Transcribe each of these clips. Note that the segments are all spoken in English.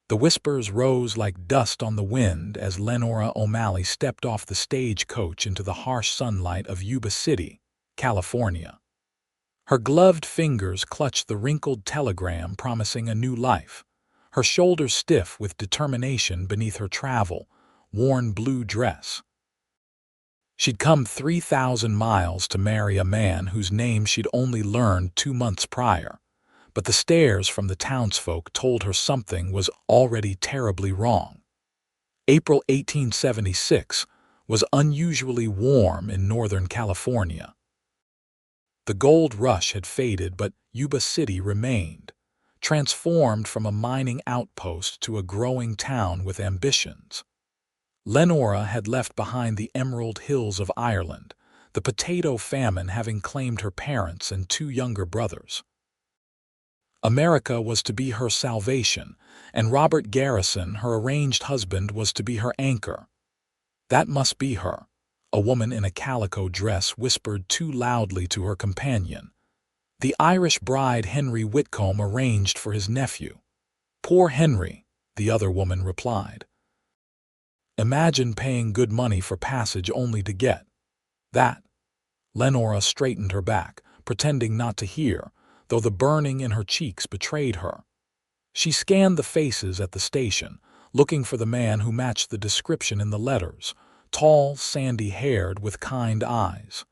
The whispers rose like dust on the wind as Lenora O'Malley stepped off the stagecoach into the harsh sunlight of Yuba City, California. Her gloved fingers clutched the wrinkled telegram promising a new life, her shoulders stiff with determination beneath her travel-worn blue dress. She'd come 3,000 miles to marry a man whose name she'd only learned 2 months prior, but the stares from the townsfolk told her something was already terribly wrong. April 1876 was unusually warm in Northern California. The gold rush had faded, but Yuba City remained, transformed from a mining outpost to a growing town with ambitions. Lenora had left behind the emerald hills of Ireland, the potato famine having claimed her parents and 2 younger brothers. America was to be her salvation, and Robert Garrison, her arranged husband, was to be her anchor. That must be her, a woman in a calico dress whispered too loudly to her companion. The Irish bride Henry Whitcomb arranged for his nephew. Poor Henry, the other woman replied. Imagine paying good money for passage only to get that. Lenora straightened her back, pretending not to hear, though the burning in her cheeks betrayed her. She scanned the faces at the station, looking for the man who matched the description in the letters, tall, sandy-haired, with kind eyes.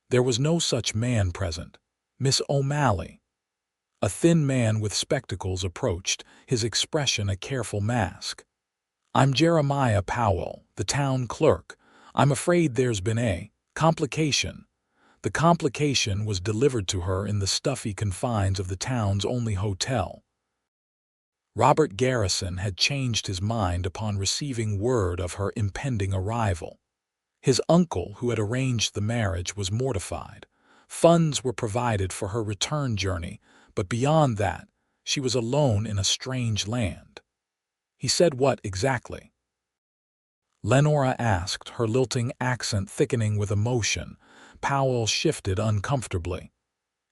There was no such man present. Miss O'Malley. A thin man with spectacles approached, his expression a careful mask. I'm Jeremiah Powell, the town clerk. I'm afraid there's been a complication. The complication was delivered to her in the stuffy confines of the town's only hotel. Robert Garrison had changed his mind upon receiving word of her impending arrival. His uncle, who had arranged the marriage, was mortified. Funds were provided for her return journey, but beyond that, she was alone in a strange land. He said what exactly? Lenora asked, her lilting accent thickening with emotion. Powell shifted uncomfortably.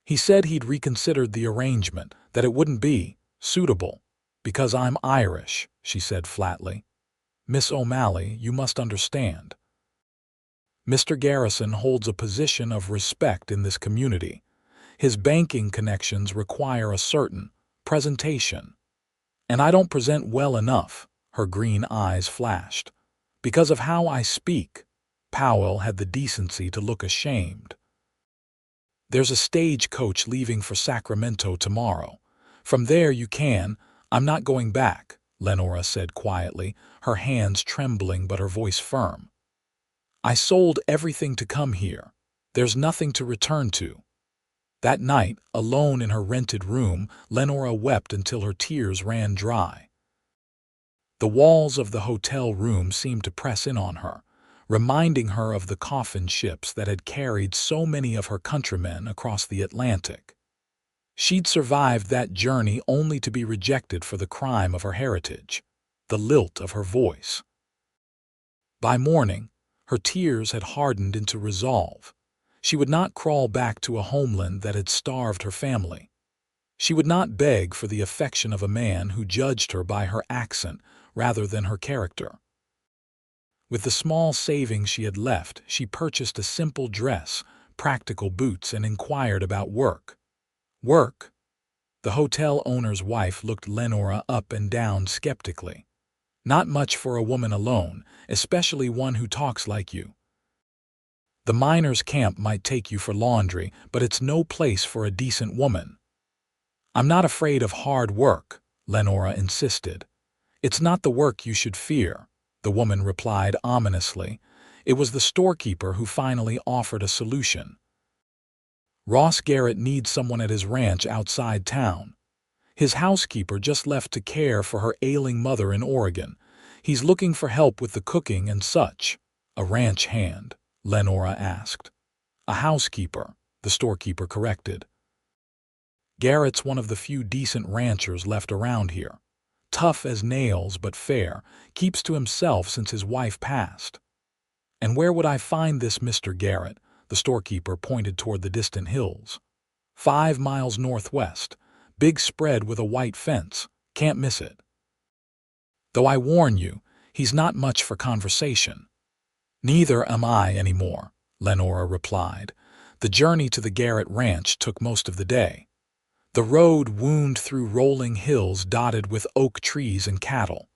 He said he'd reconsidered the arrangement, that it wouldn't be suitable. Because I'm Irish, she said flatly. Miss O'Malley, you must understand. Mr. Garrison holds a position of respect in this community. His banking connections require a certain presentation. And I don't present well enough, her green eyes flashed. Because of how I speak. Powell had the decency to look ashamed. There's a stagecoach leaving for Sacramento tomorrow. From there you can. I'm not going back, Lenora said quietly, her hands trembling but her voice firm. I sold everything to come here. There's nothing to return to. That night, alone in her rented room, Lenora wept until her tears ran dry. The walls of the hotel room seemed to press in on her, reminding her of the coffin ships that had carried so many of her countrymen across the Atlantic. She'd survived that journey only to be rejected for the crime of her heritage, the lilt of her voice. By morning, her tears had hardened into resolve. She would not crawl back to a homeland that had starved her family. She would not beg for the affection of a man who judged her by her accent rather than her character. With the small savings she had left, she purchased a simple dress, practical boots, and inquired about work. Work? The hotel owner's wife looked Lenora up and down skeptically. Not much for a woman alone, especially one who talks like you. The miners' camp might take you for laundry, but it's no place for a decent woman. I'm not afraid of hard work, Lenora insisted. It's not the work you should fear, the woman replied ominously. It was the storekeeper who finally offered a solution. Ross Garrett needs someone at his ranch outside town. His housekeeper just left to care for her ailing mother in Oregon. He's looking for help with the cooking and such. A ranch hand, Lenora asked. A housekeeper, the storekeeper corrected. Garrett's one of the few decent ranchers left around here. Tough as nails but fair, keeps to himself since his wife passed. And where would I find this Mr. Garrett? The storekeeper pointed toward the distant hills. 5 miles northwest, big spread with a white fence, can't miss it. Though I warn you, he's not much for conversation." "Neither am I anymore," Lenora replied. The journey to the Garrett ranch took most of the day. The road wound through rolling hills dotted with oak trees and cattle.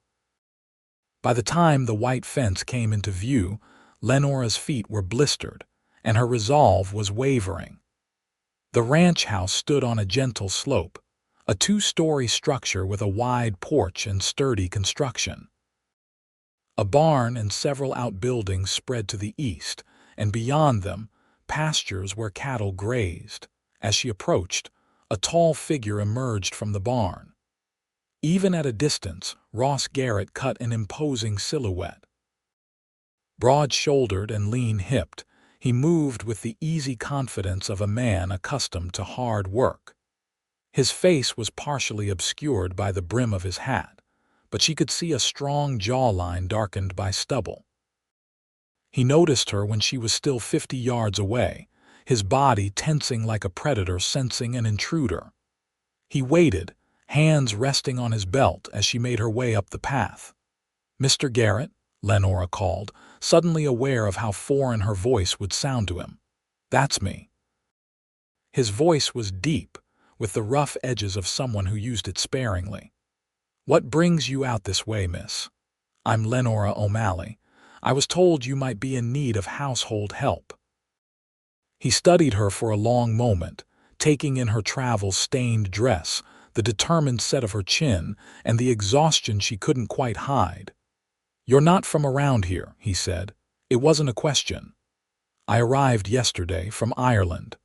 By the time the white fence came into view, Lenora's feet were blistered, and her resolve was wavering. The ranch house stood on a gentle slope, a two-story structure with a wide porch and sturdy construction. A barn and several outbuildings spread to the east, and beyond them, pastures where cattle grazed. As she approached, a tall figure emerged from the barn. Even at a distance, Ross Garrett cut an imposing silhouette. Broad-shouldered and lean-hipped, he moved with the easy confidence of a man accustomed to hard work. His face was partially obscured by the brim of his hat, but she could see a strong jawline darkened by stubble. He noticed her when she was still 50 yards away, his body tensing like a predator sensing an intruder. He waited, hands resting on his belt as she made her way up the path. "Mr. Garrett?" Lenora called, suddenly aware of how foreign her voice would sound to him. "That's me." His voice was deep, with the rough edges of someone who used it sparingly. "What brings you out this way, miss?" "I'm Lenora O'Malley. I was told you might be in need of household help." He studied her for a long moment, taking in her travel-stained dress, the determined set of her chin, and the exhaustion she couldn't quite hide. "You're not from around here," he said. "It wasn't a question." "I arrived yesterday from Ireland."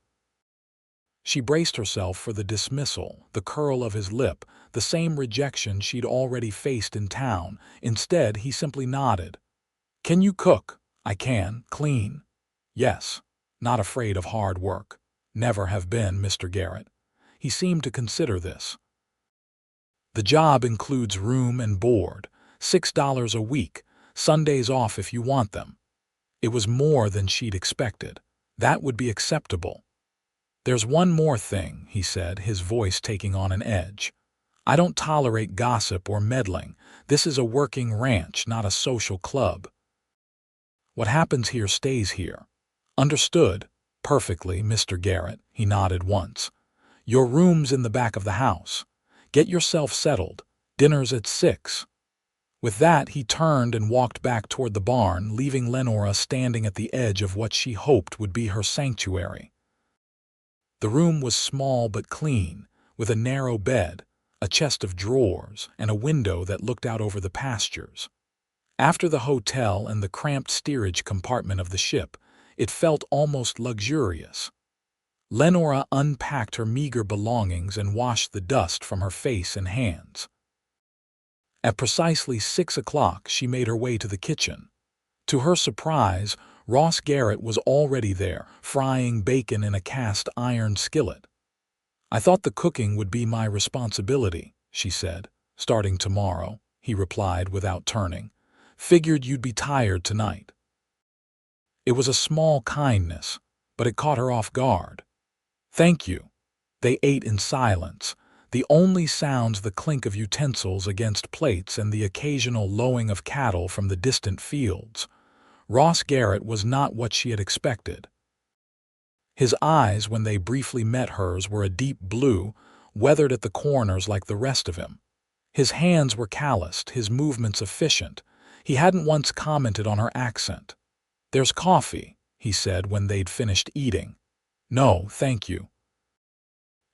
She braced herself for the dismissal, the curl of his lip, the same rejection she'd already faced in town. Instead, he simply nodded. "Can you cook?" "I can. Clean?" "Yes. Not afraid of hard work." "Never have been, Mr. Garrett." He seemed to consider this. "The job includes room and board, $6 a week, Sundays off if you want them." It was more than she'd expected. That would be acceptable. "There's one more thing," he said, his voice taking on an edge. "I don't tolerate gossip or meddling. This is a working ranch, not a social club. What happens here stays here." "Understood." "Perfectly, Mr. Garrett," he nodded once. "Your room's in the back of the house. Get yourself settled. Dinner's at 6. With that, he turned and walked back toward the barn, leaving Lenora standing at the edge of what she hoped would be her sanctuary. The room was small but clean, with a narrow bed, a chest of drawers, and a window that looked out over the pastures. After the hotel and the cramped steerage compartment of the ship, it felt almost luxurious. Lenora unpacked her meager belongings and washed the dust from her face and hands. At precisely 6 o'clock, she made her way to the kitchen. To her surprise, Ross Garrett was already there, frying bacon in a cast-iron skillet. "I thought the cooking would be my responsibility," she said. "Starting tomorrow," he replied without turning. "Figured you'd be tired tonight." It was a small kindness, but it caught her off guard. "Thank you." They ate in silence, the only sounds the clink of utensils against plates and the occasional lowing of cattle from the distant fields. Ross Garrett was not what she had expected. His eyes, when they briefly met hers, were a deep blue, weathered at the corners like the rest of him. His hands were calloused, his movements efficient. He hadn't once commented on her accent. "There's coffee," he said when they'd finished eating. "No, thank you."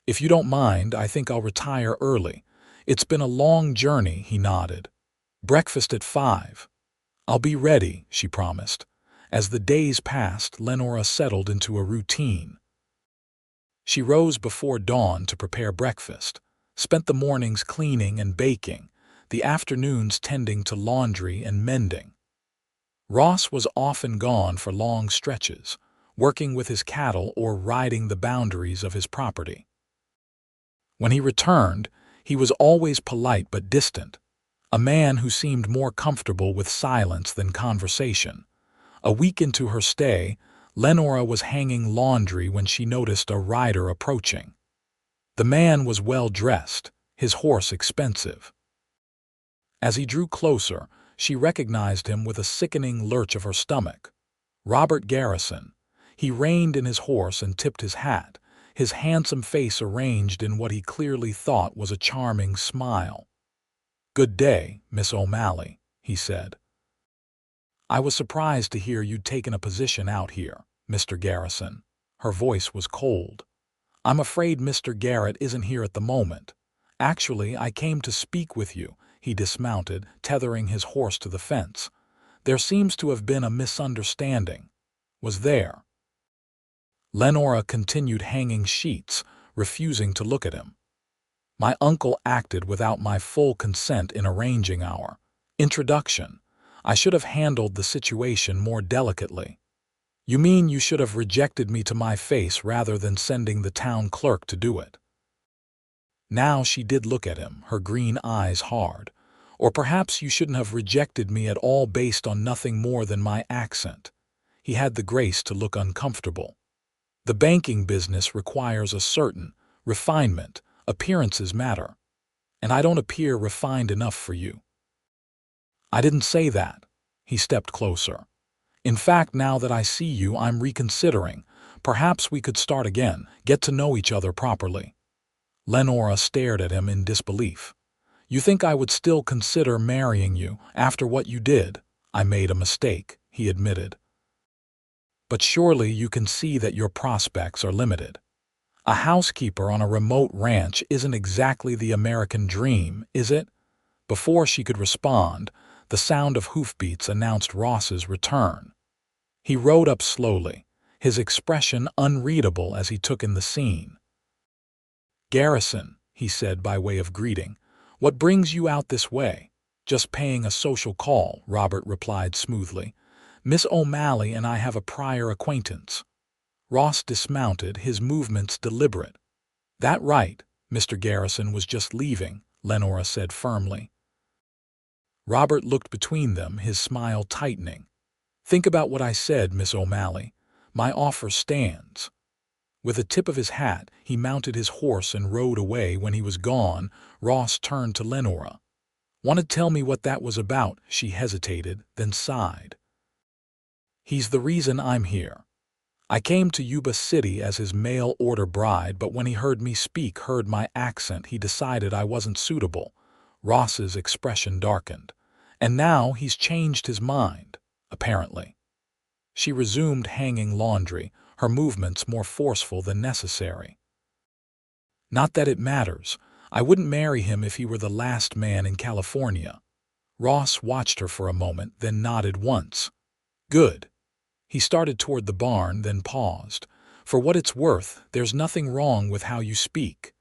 "If you don't mind, I think I'll retire early. It's been a long journey," he nodded. "Breakfast at 5. "I'll be ready," she promised. As the days passed, Lenora settled into a routine. She rose before dawn to prepare breakfast, spent the mornings cleaning and baking, the afternoons tending to laundry and mending. Ross was often gone for long stretches, working with his cattle or riding the boundaries of his property. When he returned, he was always polite but distant, a man who seemed more comfortable with silence than conversation. A week into her stay, Lenora was hanging laundry when she noticed a rider approaching. The man was well-dressed, his horse expensive. As he drew closer, she recognized him with a sickening lurch of her stomach. Robert Garrison. He reined in his horse and tipped his hat, his handsome face arranged in what he clearly thought was a charming smile. "Good day, Miss O'Malley," he said. "I was surprised to hear you'd taken a position out here, Mr. Garrison." Her voice was cold. "I'm afraid Mr. Garrett isn't here at the moment. Actually, I came to speak with you." He dismounted, tethering his horse to the fence. "There seems to have been a misunderstanding." "Was there?" Lenora continued hanging sheets, refusing to look at him. "My uncle acted without my full consent in arranging our introduction. I should have handled the situation more delicately." "You mean you should have rejected me to my face rather than sending the town clerk to do it?" Now she did look at him, her green eyes hard. "Or perhaps you shouldn't have rejected me at all based on nothing more than my accent." He had the grace to look uncomfortable. "The banking business requires a certain refinement. Appearances matter. And I don't appear refined enough for you." "I didn't say that." He stepped closer. "In fact, now that I see you, I'm reconsidering. Perhaps we could start again, get to know each other properly." Lenora stared at him in disbelief. "You think I would still consider marrying you after what you did?" "I made a mistake," he admitted. "But surely you can see that your prospects are limited. A housekeeper on a remote ranch isn't exactly the American dream, is it?" Before she could respond, the sound of hoofbeats announced Ross's return. He rode up slowly, his expression unreadable as he took in the scene. "Garrison," he said by way of greeting, "what brings you out this way?" "Just paying a social call," Robert replied smoothly. "Miss O'Malley and I have a prior acquaintance." Ross dismounted, his movements deliberate. "That right, Mr. Garrison was just leaving," Lenora said firmly. Robert looked between them, his smile tightening. "Think about what I said, Miss O'Malley. My offer stands." With a tip of his hat, he mounted his horse and rode away. When he was gone, Ross turned to Lenora. "Want to tell me what that was about?" She hesitated, then sighed. "He's the reason I'm here. I came to Yuba City as his mail-order bride, but when he heard me speak, heard my accent, he decided I wasn't suitable." Ross's expression darkened. "And now he's changed his mind, apparently." She resumed hanging laundry, her movements more forceful than necessary. "Not that it matters. I wouldn't marry him if he were the last man in California." Ross watched her for a moment, then nodded once. "Good." He started toward the barn, then paused. "For what it's worth, there's nothing wrong with how you speak."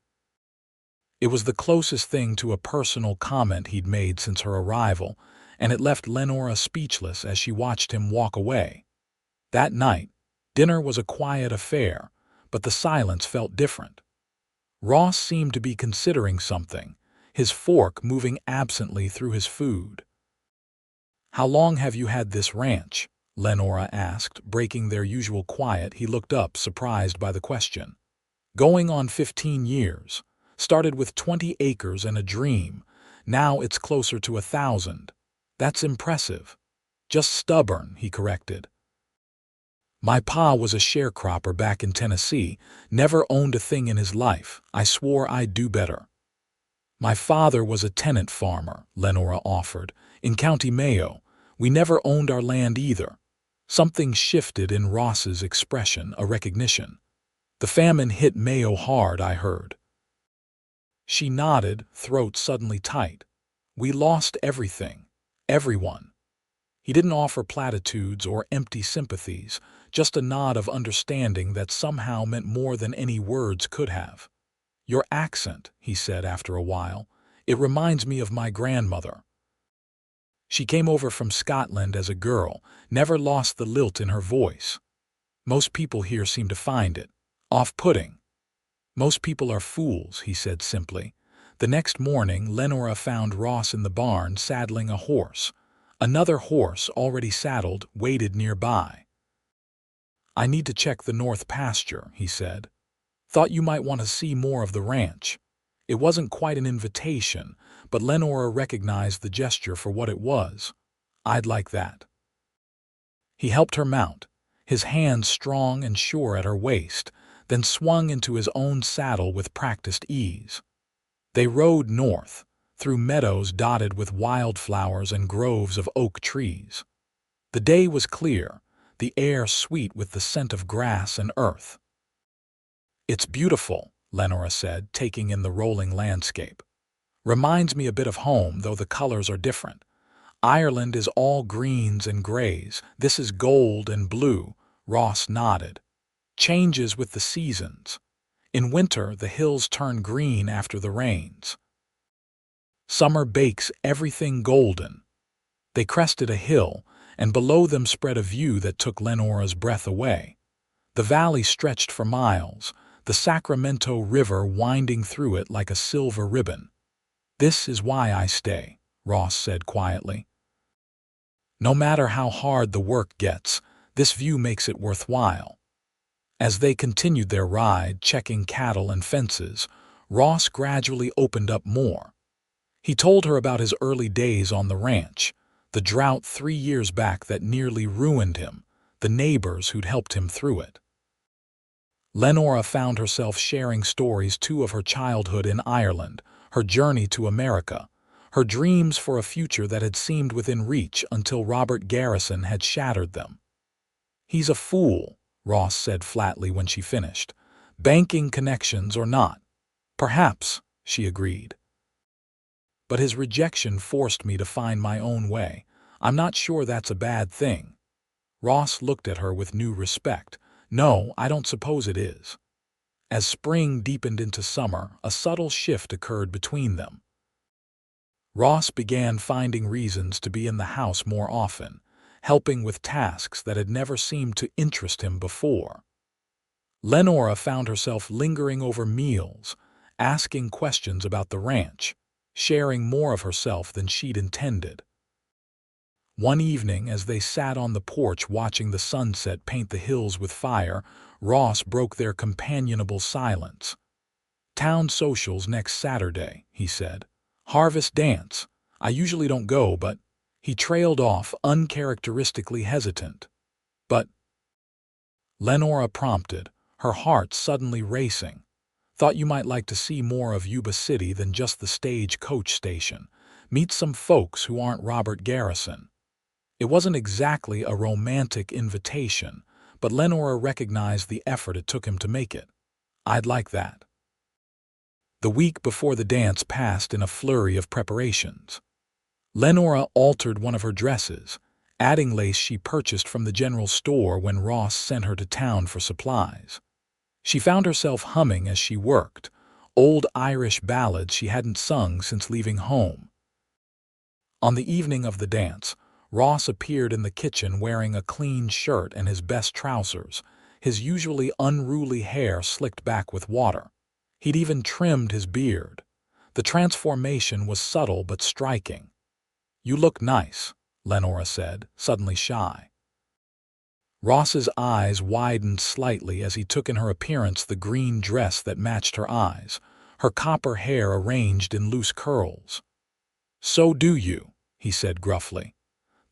It was the closest thing to a personal comment he'd made since her arrival, and it left Lenora speechless as she watched him walk away. That night, dinner was a quiet affair, but the silence felt different. Ross seemed to be considering something, his fork moving absently through his food. "How long have you had this ranch?" Lenora asked, breaking their usual quiet. He looked up, surprised by the question. "Going on 15 years. Started with 20 acres and a dream. Now it's closer to 1,000. That's impressive." "Just stubborn," he corrected. "My pa was a sharecropper back in Tennessee, never owned a thing in his life. I swore I'd do better." "My father was a tenant farmer," Lenora offered, "in County Mayo. We never owned our land either." Something shifted in Ross's expression, a recognition. "The famine hit Mayo hard, I heard." She nodded, throat suddenly tight. "We lost everything. Everyone." He didn't offer platitudes or empty sympathies, just a nod of understanding that somehow meant more than any words could have. "Your accent," he said after a while, "it reminds me of my grandmother. She came over from Scotland as a girl, never lost the lilt in her voice. Most people here seem to find it off-putting." "Most people are fools," he said simply. The next morning, Lenora found Ross in the barn saddling a horse. Another horse, already saddled, waited nearby. "I need to check the north pasture," he said. "Thought you might want to see more of the ranch." It wasn't quite an invitation, but Lenora recognized the gesture for what it was. "I'd like that." He helped her mount, his hands strong and sure at her waist, then swung into his own saddle with practiced ease. They rode north, through meadows dotted with wildflowers and groves of oak trees. The day was clear, the air sweet with the scent of grass and earth. "It's beautiful," Lenora said, taking in the rolling landscape. "Reminds me a bit of home, though the colors are different. Ireland is all greens and grays. This is gold and blue." Ross nodded. "Changes with the seasons. In winter, the hills turn green after the rains. Summer bakes everything golden." They crested a hill, and below them spread a view that took Lenora's breath away. The valley stretched for miles, the Sacramento River winding through it like a silver ribbon. "This is why I stay," Ross said quietly. "No matter how hard the work gets, this view makes it worthwhile." As they continued their ride, checking cattle and fences, Ross gradually opened up more. He told her about his early days on the ranch, the drought 3 years back that nearly ruined him, the neighbors who'd helped him through it. Lenora found herself sharing stories too of her childhood in Ireland, her journey to America, her dreams for a future that had seemed within reach until Robert Garrison had shattered them. "He's a fool," Ross said flatly when she finished. "Banking connections or not." "Perhaps," she agreed. "But his rejection forced me to find my own way. I'm not sure that's a bad thing." Ross looked at her with new respect. "No, I don't suppose it is." As spring deepened into summer, a subtle shift occurred between them. Ross began finding reasons to be in the house more often, helping with tasks that had never seemed to interest him before. Lenora found herself lingering over meals, asking questions about the ranch, sharing more of herself than she'd intended. One evening, as they sat on the porch watching the sunset paint the hills with fire, Ross broke their companionable silence. "Town socials next Saturday," he said. "Harvest dance. I usually don't go, but—" He trailed off, uncharacteristically hesitant. "But—" Lenora prompted, her heart suddenly racing. "Thought you might like to see more of Yuba City than just the stage-coach station. Meet some folks who aren't Robert Garrison." It wasn't exactly a romantic invitation, but Lenora recognized the effort it took him to make it. "I'd like that." The week before the dance passed in a flurry of preparations. Lenora altered one of her dresses, adding lace she purchased from the general store when Ross sent her to town for supplies. She found herself humming as she worked, old Irish ballads she hadn't sung since leaving home. On the evening of the dance, Ross appeared in the kitchen wearing a clean shirt and his best trousers, his usually unruly hair slicked back with water. He'd even trimmed his beard. The transformation was subtle but striking. "You look nice," Lenora said, suddenly shy. Ross's eyes widened slightly as he took in her appearance, the green dress that matched her eyes, her copper hair arranged in loose curls. "So do you," he said gruffly.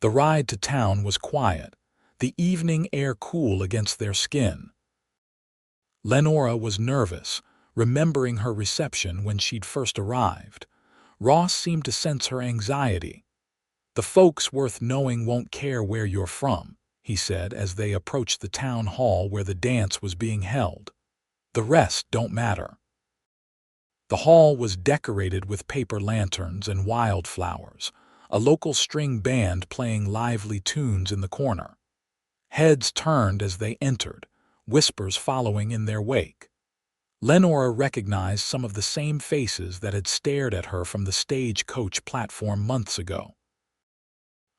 The ride to town was quiet, the evening air cool against their skin. Lenora was nervous, remembering her reception when she'd first arrived. Ross seemed to sense her anxiety. "The folks worth knowing won't care where you're from," he said as they approached the town hall where the dance was being held. "The rest don't matter." The hall was decorated with paper lanterns and wildflowers, a local string band playing lively tunes in the corner. Heads turned as they entered, whispers following in their wake. Lenora recognized some of the same faces that had stared at her from the stagecoach platform months ago.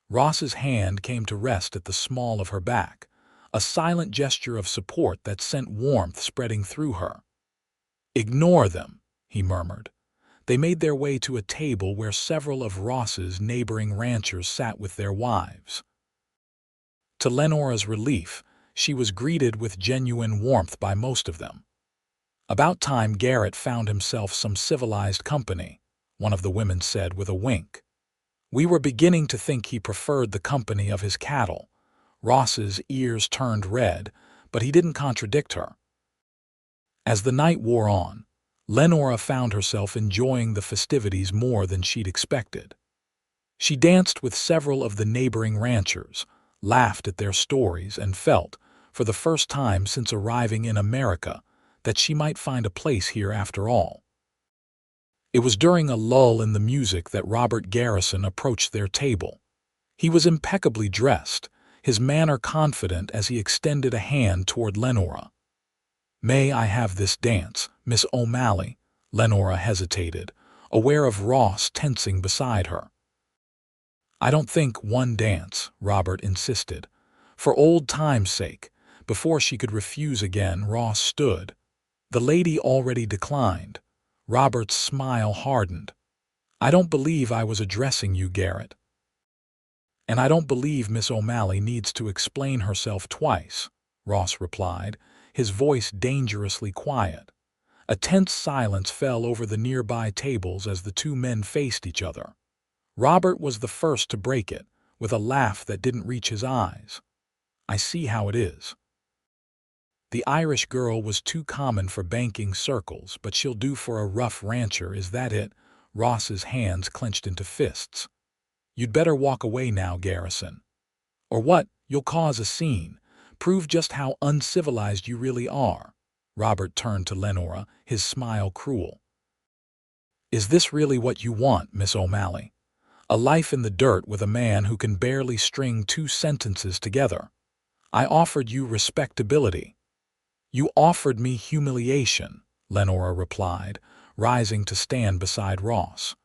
Ross's hand came to rest at the small of her back, a silent gesture of support that sent warmth spreading through her. "Ignore them," he murmured. They made their way to a table where several of Ross's neighboring ranchers sat with their wives. To Lenora's relief, she was greeted with genuine warmth by most of them. About time Garrett found himself some civilized company. one of the women said with a wink. We were beginning to think he preferred the company of his cattle. Ross's ears turned red, but he didn't contradict her. As the night wore on, Lenora found herself enjoying the festivities more than she'd expected. She danced with several of the neighboring ranchers, laughed at their stories, and felt, for the first time since arriving in America, that she might find a place here after all. It was during a lull in the music that Robert Garrison approached their table. He was impeccably dressed, his manner confident as he extended a hand toward Lenora. "May I have this dance, Miss O'Malley?" Lenora hesitated, aware of Ross tensing beside her. "I don't think one dance," Robert insisted. For old time's sake, before she could refuse again, Ross stood. The lady already declined. Robert's smile hardened. "I don't believe I was addressing you, Garrett. And I don't believe Miss O'Malley needs to explain herself twice," Ross replied, his voice dangerously quiet. A tense silence fell over the nearby tables as the two men faced each other. Robert was the first to break it, with a laugh that didn't reach his eyes. "I see how it is. The Irish girl was too common for banking circles, but she'll do for a rough rancher, is that it?" Ross's hands clenched into fists. "You'd better walk away now, Garrison. Or what? You'll cause a scene. Prove just how uncivilized you really are." Robert turned to Lenora, his smile cruel. "Is this really what you want, Miss O'Malley? A life in the dirt with a man who can barely string two sentences together? I offered you respectability." "You offered me humiliation," Lenora replied, rising to stand beside Ross.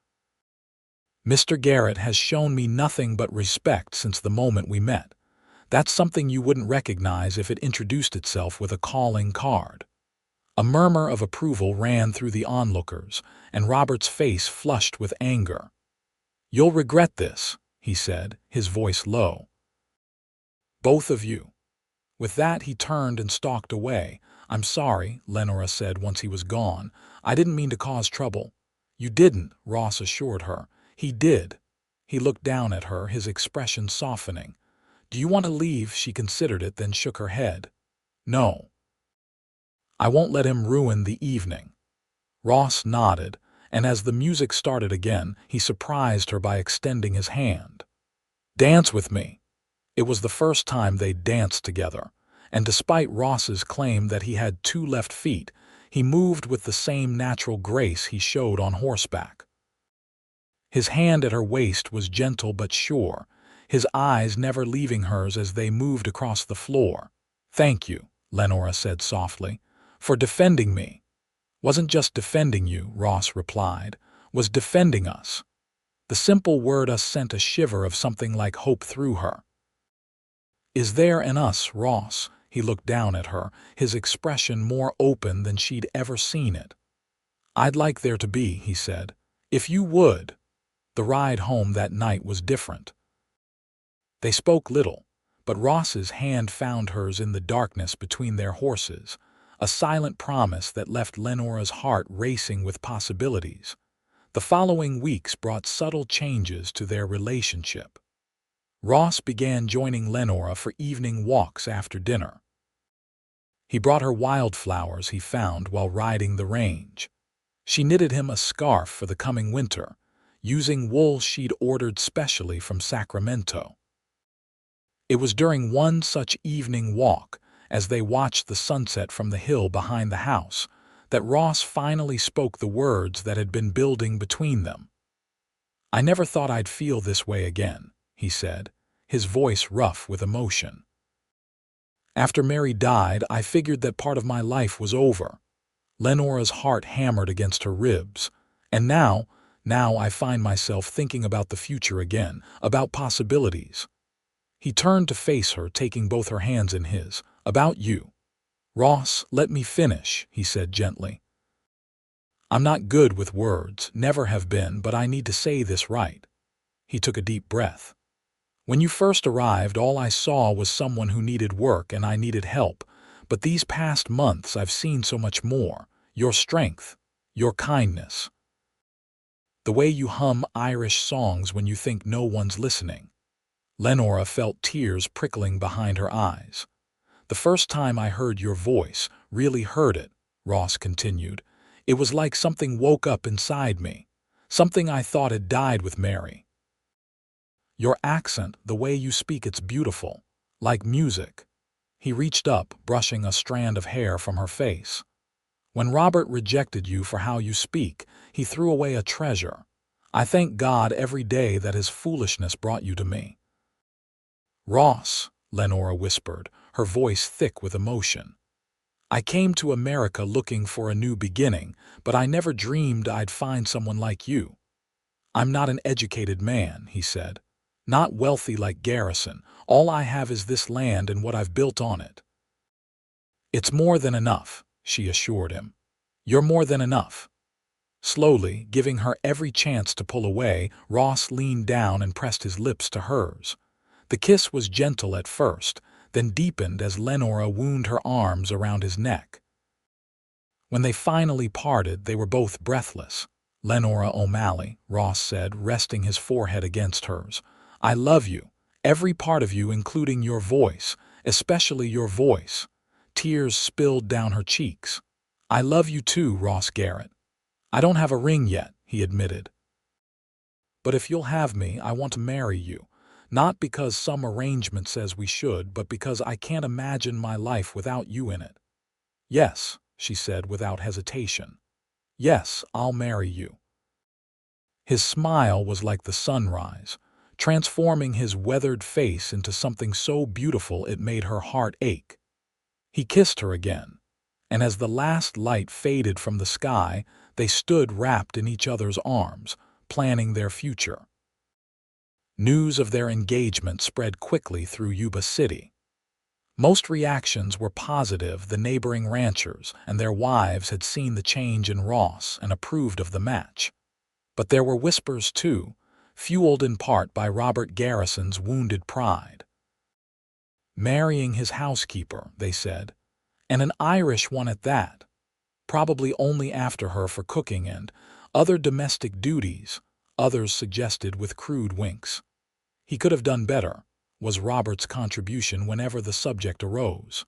"Mr. Garrett has shown me nothing but respect since the moment we met. That's something you wouldn't recognize if it introduced itself with a calling card." A murmur of approval ran through the onlookers, and Robert's face flushed with anger. "You'll regret this," he said, his voice low. "Both of you." With that, he turned and stalked away. "I'm sorry," Lenora said once he was gone. "I didn't mean to cause trouble." "You didn't," Ross assured her. "He did." He looked down at her, his expression softening. "Do you want to leave?" She considered it, then shook her head. "No. I won't let him ruin the evening." Ross nodded, and as the music started again, he surprised her by extending his hand. "Dance with me." It was the first time they'd danced together, and despite Ross's claim that he had two left feet, he moved with the same natural grace he showed on horseback. His hand at her waist was gentle but sure, his eyes never leaving hers as they moved across the floor. "Thank you," Lenora said softly, "for defending me." "Wasn't just defending you," Ross replied, "was defending us." The simple word "us" sent a shiver of something like hope through her. "Is there an us, Ross?" He looked down at her, his expression more open than she'd ever seen it. "I'd like there to be," he said, "if you would." The ride home that night was different. They spoke little, but Ross's hand found hers in the darkness between their horses, a silent promise that left Lenora's heart racing with possibilities. The following weeks brought subtle changes to their relationship. Ross began joining Lenora for evening walks after dinner. He brought her wildflowers he found while riding the range. She knitted him a scarf for the coming winter, using wool she'd ordered specially from Sacramento. It was during one such evening walk, as they watched the sunset from the hill behind the house, that Ross finally spoke the words that had been building between them. "I never thought I'd feel this way again," he said, his voice rough with emotion. "After Mary died, I figured that part of my life was over." Lenora's heart hammered against her ribs. "And now I find myself thinking about the future again, about possibilities." He turned to face her, taking both her hands in his. "About you." "Ross, let me finish," he said gently. "I'm not good with words, never have been, but I need to say this right." He took a deep breath. "When you first arrived, all I saw was someone who needed work and I needed help, but these past months I've seen so much more. Your strength, your kindness." The way you hum Irish songs when you think no one's listening. Lenora felt tears prickling behind her eyes. The first time I heard your voice, really heard it, Ross continued, it was like something woke up inside me. Something I thought had died with Mary. Your accent, the way you speak, it's beautiful. Like music. He reached up, brushing a strand of hair from her face. When Robert rejected you for how you speak, he threw away a treasure. I thank God every day that his foolishness brought you to me. Ross, Lenora whispered, her voice thick with emotion. I came to America looking for a new beginning, but I never dreamed I'd find someone like you. I'm not an educated man, he said. Not wealthy like Garrison. All I have is this land and what I've built on it. It's more than enough, she assured him. You're more than enough. Slowly, giving her every chance to pull away, Ross leaned down and pressed his lips to hers. The kiss was gentle at first, then deepened as Lenora wound her arms around his neck. When they finally parted, they were both breathless. Lenora O'Malley, Ross said, resting his forehead against hers. I love you, every part of you, including your voice, especially your voice. Tears spilled down her cheeks. I love you too, Ross Garrett. I don't have a ring yet, he admitted. But if you'll have me, I want to marry you. Not because some arrangement says we should, but because I can't imagine my life without you in it. Yes, she said without hesitation. Yes, I'll marry you. His smile was like the sunrise, transforming his weathered face into something so beautiful it made her heart ache. He kissed her again, and as the last light faded from the sky, they stood wrapped in each other's arms, planning their future. News of their engagement spread quickly through Yuba City. Most reactions were positive. The neighboring ranchers and their wives had seen the change in Ross and approved of the match. But there were whispers too, fueled in part by Robert Garrison's wounded pride. Marrying his housekeeper, they said, and an Irish one at that, probably only after her for cooking and other domestic duties, others suggested with crude winks. He could have done better, was Robert's contribution whenever the subject arose.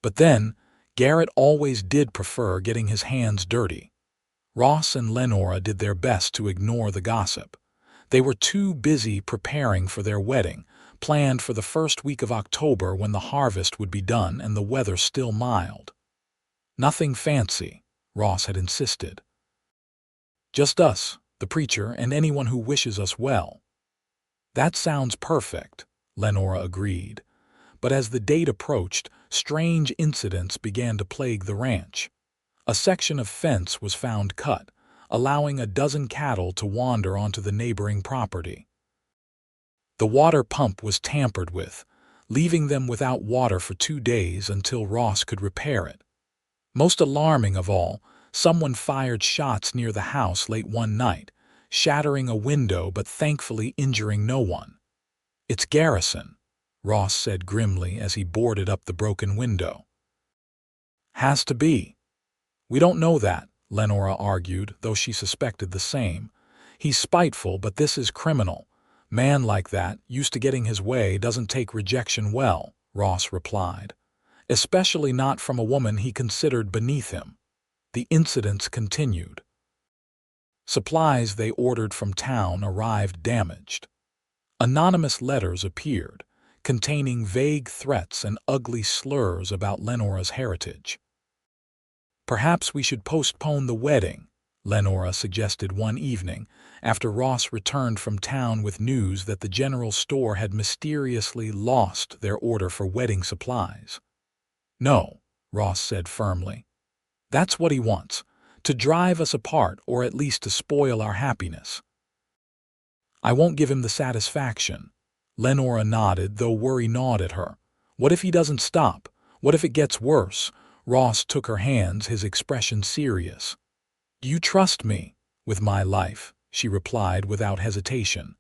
But then, Garrett always did prefer getting his hands dirty. Ross and Lenora did their best to ignore the gossip. They were too busy preparing for their wedding, planned for the first week of October when the harvest would be done and the weather still mild. Nothing fancy, Ross had insisted. Just us, the preacher, and anyone who wishes us well. That sounds perfect, Lenora agreed. But as the date approached, strange incidents began to plague the ranch. A section of fence was found cut, allowing a dozen cattle to wander onto the neighboring property. The water pump was tampered with, leaving them without water for 2 days until Ross could repair it. Most alarming of all, someone fired shots near the house late one night, shattering a window but thankfully injuring no one. It's Garrison, Ross said grimly as he boarded up the broken window. Has to be. We don't know that, Lenora argued, though she suspected the same. He's spiteful, but this is criminal. Man like that, used to getting his way, doesn't take rejection well, Ross replied. Especially not from a woman he considered beneath him. The incidents continued. Supplies they ordered from town arrived damaged. Anonymous letters appeared, containing vague threats and ugly slurs about Lenora's heritage. Perhaps we should postpone the wedding, Lenora suggested one evening, after Ross returned from town with news that the general store had mysteriously lost their order for wedding supplies. No, Ross said firmly. That's what he wants, to drive us apart or at least to spoil our happiness. I won't give him the satisfaction. Lenora nodded, though worry gnawed at her. What if he doesn't stop? What if it gets worse? Ross took her hands, his expression serious. Do you trust me with my life? She replied without hesitation.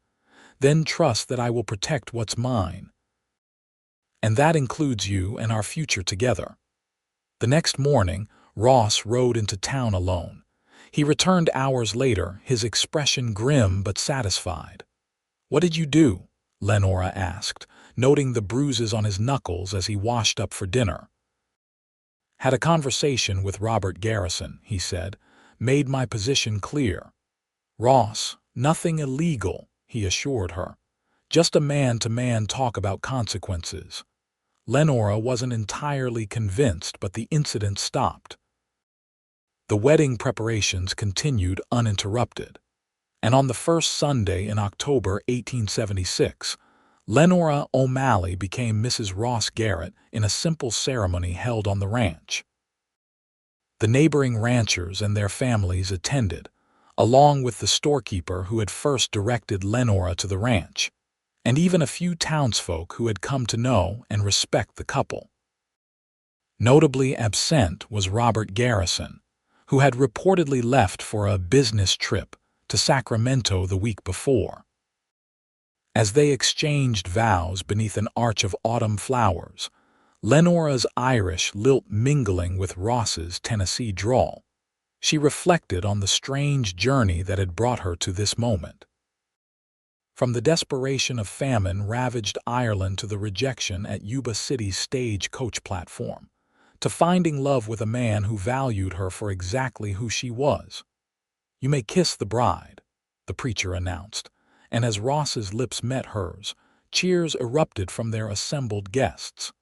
Then trust that I will protect what's mine. And that includes you and our future together. The next morning, Ross rode into town alone. He returned hours later, his expression grim but satisfied. "What did you do?" Lenora asked, noting the bruises on his knuckles as he washed up for dinner. "Had a conversation with Robert Garrison," he said. "Made my position clear." "Ross, nothing illegal," he assured her. "Just a man-to-man talk about consequences." Lenora wasn't entirely convinced, but the incident stopped. The wedding preparations continued uninterrupted, and on the first Sunday in October 1876, Lenora O'Malley became Mrs. Ross Garrett in a simple ceremony held on the ranch. The neighboring ranchers and their families attended, along with the storekeeper who had first directed Lenora to the ranch, and even a few townsfolk who had come to know and respect the couple. Notably absent was Robert Garrison, who had reportedly left for a business trip to Sacramento the week before. As they exchanged vows beneath an arch of autumn flowers, Lenora's Irish lilt mingling with Ross's Tennessee drawl, she reflected on the strange journey that had brought her to this moment. From the desperation of famine-ravaged Ireland to the rejection at Yuba City's stagecoach platform, to finding love with a man who valued her for exactly who she was. "You may kiss the bride," the preacher announced, and as Ross's lips met hers, cheers erupted from their assembled guests.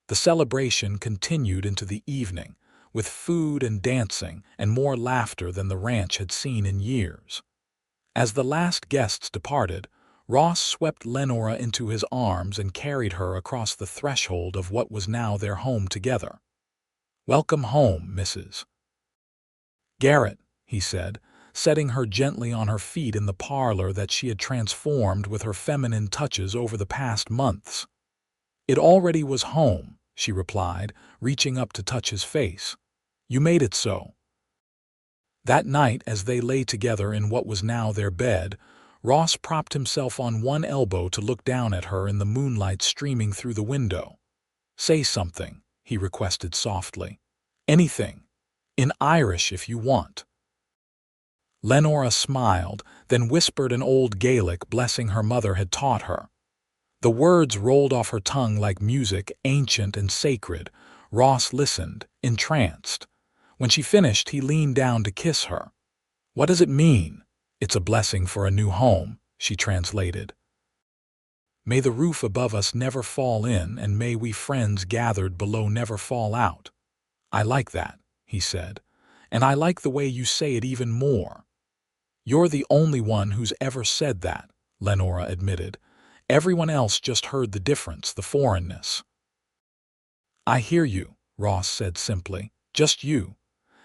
The celebration continued into the evening, with food and dancing and more laughter than the ranch had seen in years. As the last guests departed, Ross swept Lenora into his arms and carried her across the threshold of what was now their home together. "Welcome home, Mrs. Garrett," he said, setting her gently on her feet in the parlor that she had transformed with her feminine touches over the past months. "It already was home," she replied, reaching up to touch his face. "You made it so." That night, as they lay together in what was now their bed, Ross propped himself on one elbow to look down at her in the moonlight streaming through the window. "Say something," he requested softly. "Anything. In Irish if you want." Lenora smiled, then whispered an old Gaelic blessing her mother had taught her. The words rolled off her tongue like music, ancient and sacred. Ross listened, entranced. When she finished, he leaned down to kiss her. "What does it mean?" "It's a blessing for a new home," she translated. "May the roof above us never fall in, and may we friends gathered below never fall out." "I like that," he said, "and I like the way you say it even more." "You're the only one who's ever said that," Lenora admitted. "Everyone else just heard the difference, the foreignness." "I hear you," Ross said simply. "Just you.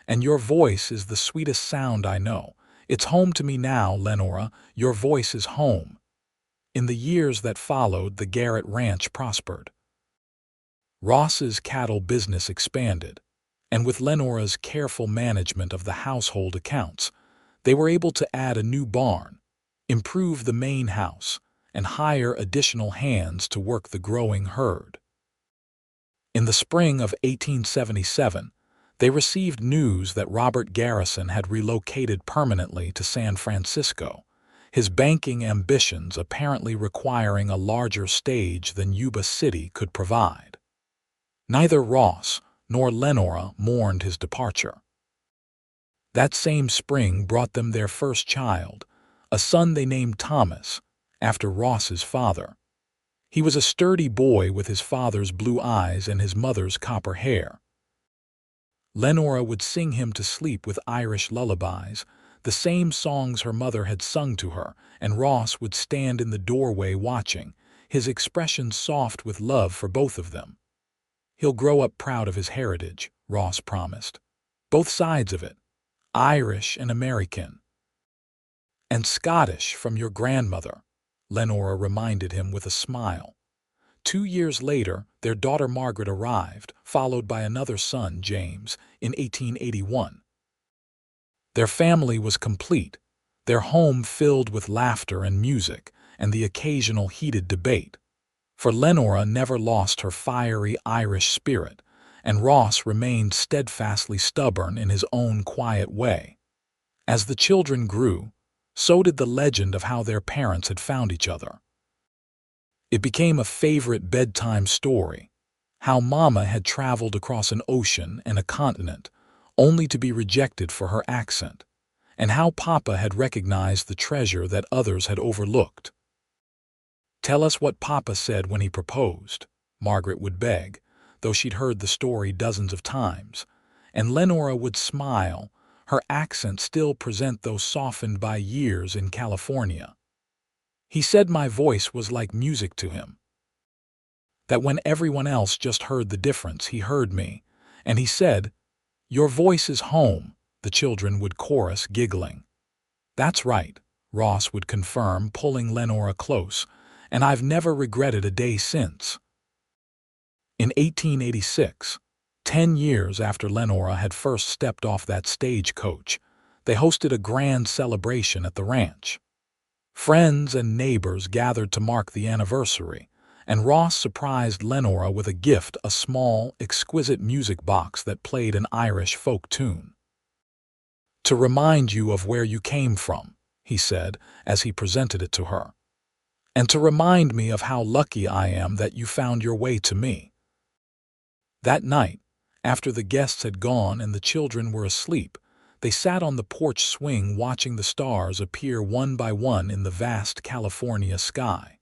And your voice is the sweetest sound I know. It's home to me now, Lenora. Your voice is home." In the years that followed, the Garrett Ranch prospered. Ross's cattle business expanded, and with Lenora's careful management of the household accounts, they were able to add a new barn, improve the main house, and hire additional hands to work the growing herd. In the spring of 1877, they received news that Robert Garrison had relocated permanently to San Francisco, his banking ambitions apparently requiring a larger stage than Yuba City could provide. Neither Ross nor Lenora mourned his departure. That same spring brought them their first child, a son they named Thomas, after Ross's father. He was a sturdy boy with his father's blue eyes and his mother's copper hair. Lenora would sing him to sleep with Irish lullabies, the same songs her mother had sung to her, and Ross would stand in the doorway watching, his expression soft with love for both of them. "He'll grow up proud of his heritage," Ross promised. "Both sides of it, Irish and American." "And Scottish from your grandmother," Lenora reminded him with a smile. 2 years later, their daughter Margaret arrived, followed by another son, James, in 1881. Their family was complete, their home filled with laughter and music, and the occasional heated debate. For Lenora never lost her fiery Irish spirit, and Ross remained steadfastly stubborn in his own quiet way. As the children grew, so did the legend of how their parents had found each other. It became a favorite bedtime story, how Mama had traveled across an ocean and a continent, only to be rejected for her accent, and how Papa had recognized the treasure that others had overlooked. "Tell us what Papa said when he proposed," Margaret would beg, though she'd heard the story dozens of times, and Lenora would smile, her accent still present though softened by years in California. "He said my voice was like music to him. That when everyone else just heard the difference, he heard me, and he said, 'Your voice is home,'" the children would chorus, giggling. "That's right," Ross would confirm, pulling Lenora close, "and I've never regretted a day since." In 1886, 10 years after Lenora had first stepped off that stagecoach, they hosted a grand celebration at the ranch. Friends and neighbors gathered to mark the anniversary, and Ross surprised Lenora with a gift, a small, exquisite music box that played an Irish folk tune. "To remind you of where you came from," he said as he presented it to her, "and to remind me of how lucky I am that you found your way to me." That night, after the guests had gone and the children were asleep, they sat on the porch swing watching the stars appear one by one in the vast California sky.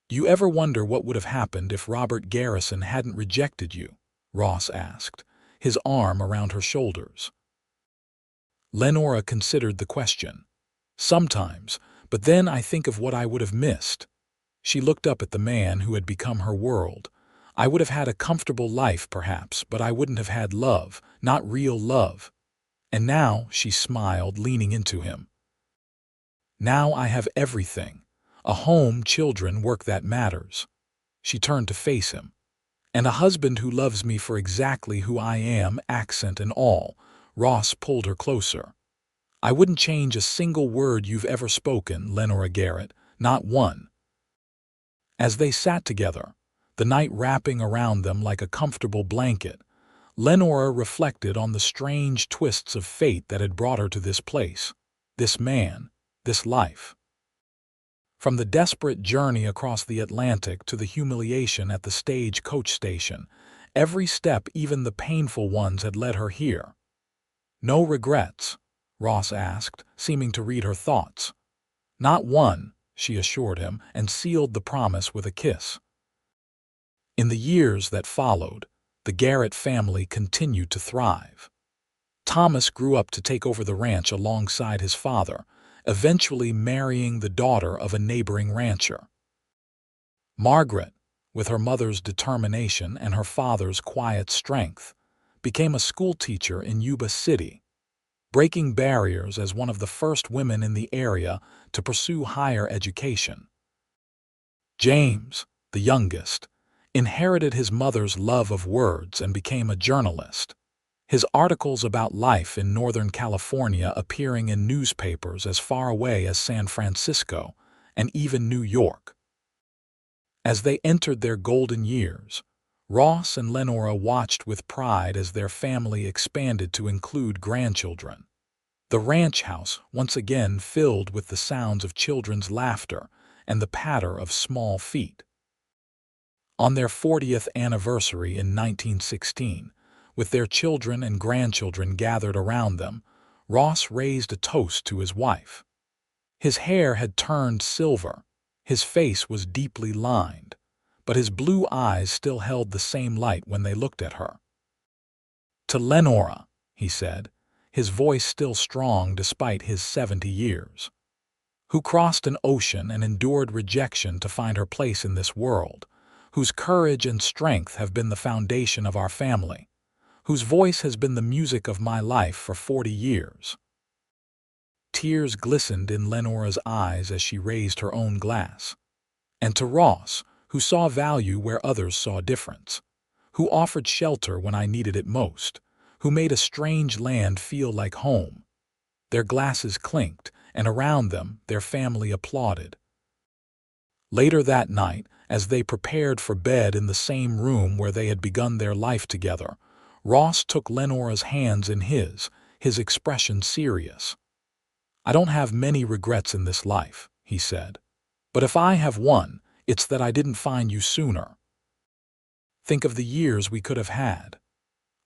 "You ever wonder what would have happened if Robert Garrison hadn't rejected you?" Ross asked, his arm around her shoulders. Lenora considered the question. "Sometimes, but then I think of what I would have missed." She looked up at the man who had become her world. "I would have had a comfortable life, perhaps, but I wouldn't have had love, not real love. And now," she smiled, leaning into him, "now I have everything. A home, children, work that matters." She turned to face him. "And a husband who loves me for exactly who I am, accent and all." Ross pulled her closer. "I wouldn't change a single word you've ever spoken, Lenora Garrett, not one." As they sat together, the night wrapping around them like a comfortable blanket, Lenora reflected on the strange twists of fate that had brought her to this place, this man, this life. From the desperate journey across the Atlantic to the humiliation at the stagecoach station, every step, even the painful ones, had led her here. "No regrets?" Ross asked, seeming to read her thoughts. "Not one," she assured him, and sealed the promise with a kiss. In the years that followed, the Garrett family continued to thrive. Thomas grew up to take over the ranch alongside his father, eventually marrying the daughter of a neighboring rancher. Margaret, with her mother's determination and her father's quiet strength, became a schoolteacher in Yuba City, breaking barriers as one of the first women in the area to pursue higher education. James, the youngest, inherited his mother's love of words and became a journalist, his articles about life in Northern California appearing in newspapers as far away as San Francisco and even New York. As they entered their golden years, Ross and Lenora watched with pride as their family expanded to include grandchildren. The ranch house once again filled with the sounds of children's laughter and the patter of small feet. On their 40th anniversary in 1916, with their children and grandchildren gathered around them, Ross raised a toast to his wife. His hair had turned silver, his face was deeply lined, but his blue eyes still held the same light when they looked at her. "To Lenora," he said, his voice still strong despite his 70 years, "who crossed an ocean and endured rejection to find her place in this world, whose courage and strength have been the foundation of our family, whose voice has been the music of my life for 40 years. Tears glistened in Lenora's eyes as she raised her own glass. "And to Ross, who saw value where others saw difference, who offered shelter when I needed it most, who made a strange land feel like home." Their glasses clinked, and around them their family applauded. Later that night, as they prepared for bed in the same room where they had begun their life together, Ross took Lenora's hands in his expression serious. "I don't have many regrets in this life," he said. "But if I have one, it's that I didn't find you sooner. Think of the years we could have had."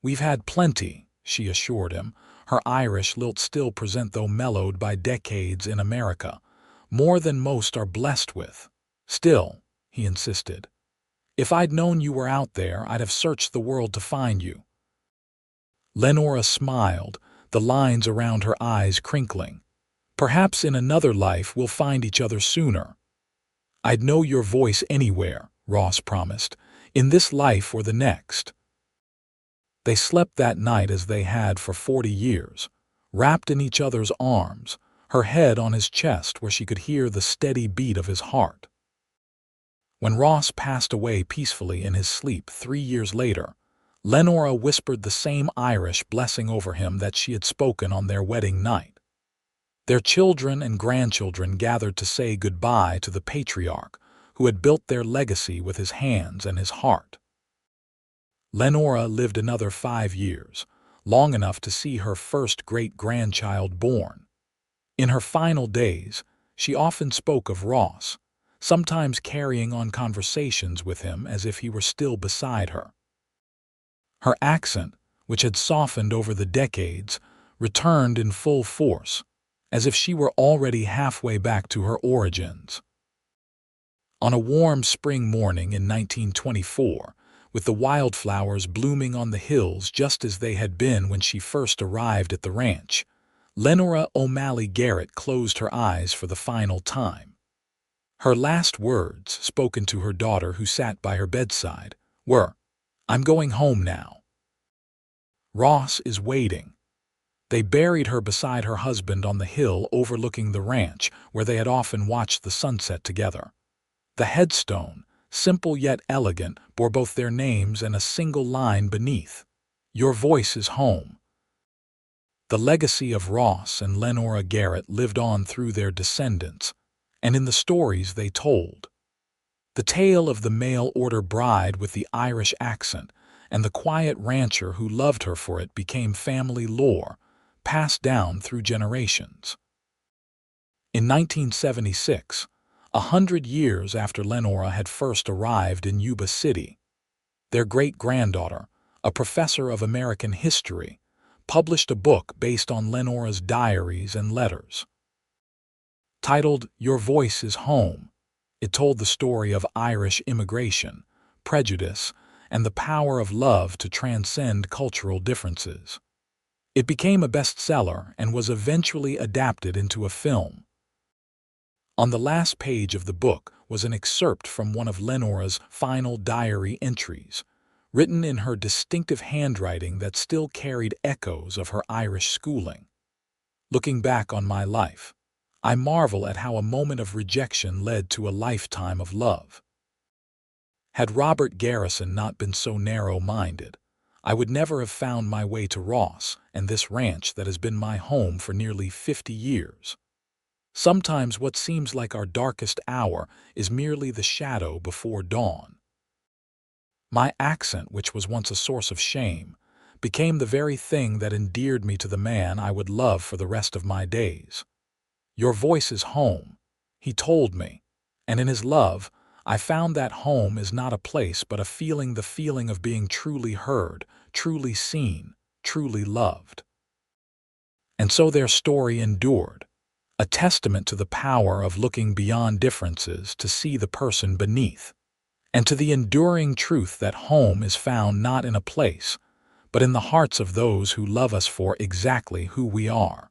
"We've had plenty," she assured him, her Irish lilt still present though mellowed by decades in America. "More than most are blessed with." "Still," he insisted, "if I'd known you were out there, I'd have searched the world to find you." Lenora smiled, the lines around her eyes crinkling. "Perhaps in another life we'll find each other sooner." "I'd know your voice anywhere," Ross promised, "in this life or the next." They slept that night as they had for 40 years, wrapped in each other's arms, her head on his chest where she could hear the steady beat of his heart. When Ross passed away peacefully in his sleep 3 years later, Lenora whispered the same Irish blessing over him that she had spoken on their wedding night. Their children and grandchildren gathered to say goodbye to the patriarch who had built their legacy with his hands and his heart. Lenora lived another 5 years, long enough to see her first great-grandchild born. In her final days, she often spoke of Ross, sometimes carrying on conversations with him as if he were still beside her. Her accent, which had softened over the decades, returned in full force, as if she were already halfway back to her origins. On a warm spring morning in 1924, with the wildflowers blooming on the hills just as they had been when she first arrived at the ranch, Lenora O'Malley Garrett closed her eyes for the final time. Her last words, spoken to her daughter who sat by her bedside, were, "I'm going home now. Ross is waiting." They buried her beside her husband on the hill overlooking the ranch where they had often watched the sunset together. The headstone, simple yet elegant, bore both their names and a single line beneath, "Your voice is home." The legacy of Ross and Lenora Garrett lived on through their descendants, and in the stories they told. The tale of the mail-order bride with the Irish accent and the quiet rancher who loved her for it became family lore, passed down through generations. In 1976, 100 years after Lenora had first arrived in Yuba City, their great-granddaughter, a professor of American history, published a book based on Lenora's diaries and letters. Titled "Your Voice is Home," it told the story of Irish immigration, prejudice, and the power of love to transcend cultural differences. It became a bestseller and was eventually adapted into a film. On the last page of the book was an excerpt from one of Lenora's final diary entries, written in her distinctive handwriting that still carried echoes of her Irish schooling. "Looking back on my life, I marvel at how a moment of rejection led to a lifetime of love. Had Robert Garrison not been so narrow-minded, I would never have found my way to Ross and this ranch that has been my home for nearly 50 years. Sometimes what seems like our darkest hour is merely the shadow before dawn." My accent, which was once a source of shame, became the very thing that endeared me to the man I would love for the rest of my days. "Your voice is home," he told me, and in his love, I found that home is not a place but a feeling, the feeling of being truly heard, truly seen, truly loved. And so their story endured, a testament to the power of looking beyond differences to see the person beneath, and to the enduring truth that home is found not in a place, but in the hearts of those who love us for exactly who we are.